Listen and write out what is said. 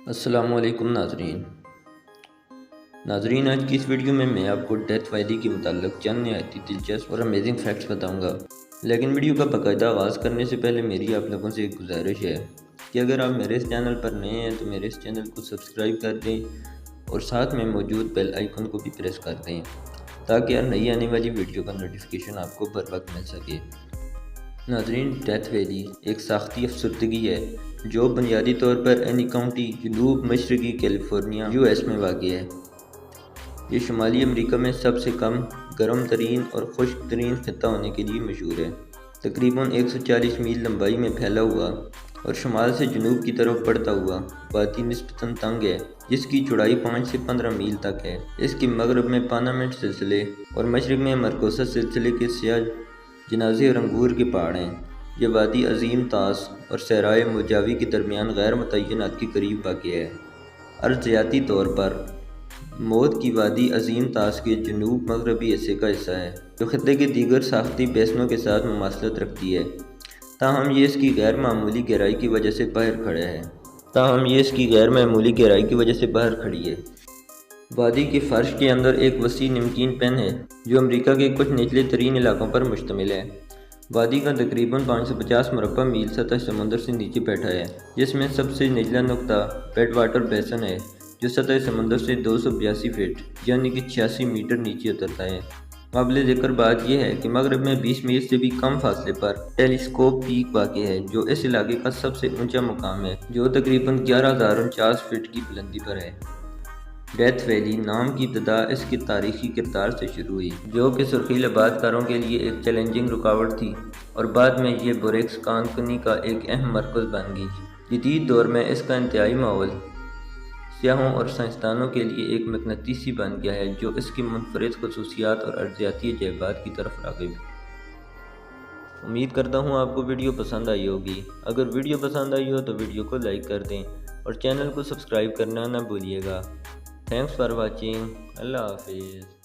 السلام علیکم ناظرین آج کی اس ویڈیو میں آپ کو ڈیتھ ویلی کے متعلق چند نہایت دلچسپ اور امیزنگ فیکٹس بتاؤں گا، لیکن ویڈیو کا باقاعدہ آغاز کرنے سے پہلے میری آپ لوگوں سے ایک گزارش ہے کہ اگر آپ میرے اس چینل پر نئے ہیں تو میرے اس چینل کو سبسکرائب کر دیں اور ساتھ میں موجود بیل آئیکن کو بھی پریس کر دیں تاکہ ہر نئی آنے والی ویڈیو کا نوٹیفیکیشن آپ کو بر وقت مل سکے۔ ناظرین، ڈیتھ ویلی ایک ساختی افسردگی ہے جو بنیادی طور پر اینی کاؤنٹی، جنوب مشرقی کیلیفورنیا، US میں واقع ہے۔ یہ شمالی امریکہ میں سب سے کم گرم ترین اور خشک ترین خطہ ہونے کے لیے مشہور ہے۔ تقریباً 140 میل لمبائی میں پھیلا ہوا اور شمال سے جنوب کی طرف بڑھتا ہوا وادی نسبتاً تنگ ہے جس کی چوڑائی 5 سے 15 میل تک ہے۔ اس کے مغرب میں پانامنٹ سلسلے اور مشرق میں مرکوسس سلسلے کے سیاہ جنازے اور انگور کے پہاڑ ہیں۔ یہ وادی عظیم طاس اور صحرائے موجاوی کے درمیان غیر متعینات کے قریب واقع ہے۔ ارضیاتی طور پر موت کی وادی عظیم طاس کے جنوب مغربی حصے کا حصہ ہے جو خطے کے دیگر ساختی بیسنوں کے ساتھ مماثلت رکھتی ہے، تاہم یہ اس کی غیر معمولی گہرائی کی وجہ سے باہر کھڑی ہے۔ وادی کے فرش کے اندر ایک وسیع نمکین پین ہے جو امریکہ کے کچھ نچلے ترین علاقوں پر مشتمل ہے۔ وادی کا تقریباً 550 مربع میل سطح سمندر سے نیچے بیٹھا ہے، جس میں سب سے نچلا نقطہ بیڈ واٹر بیسن ہے جو سطح سمندر سے 282 فٹ یعنی کہ 86 میٹر نیچے اترتا ہے۔ قابل ذکر بات یہ ہے کہ مغرب میں 20 میل سے بھی کم فاصلے پر ٹیلیسکوپ پیک واقع ہے جو اس علاقے کا سب سے اونچا مقام ہے، جو تقریباً 11,049 فٹ کی بلندی پر ہے۔ ڈیتھ ویلی نام کی ابتدا اس کے تاریخی کردار سے شروع ہوئی جو کہ سرخیل آباد کاروں کے لیے ایک چیلنجنگ رکاوٹ تھی، اور بعد میں یہ بوریکس کانکنی کا ایک اہم مرکز بن گئی۔ جدید دور میں اس کا انتہائی ماحول سیاحوں اور سائنسدانوں کے لیے ایک مقناطیسی بن گیا ہے جو اس کی منفرد خصوصیات اور ارضیاتی عجائبات کی طرف راغب ہے۔ امید کرتا ہوں آپ کو ویڈیو پسند آئی ہوگی۔ اگر ویڈیو پسند آئی ہو تو ویڈیو کو لائک کر دیں اور چینل کو سبسکرائب کرنا نہ بھولیے گا۔ Thanks for watching. اللہ حافظ۔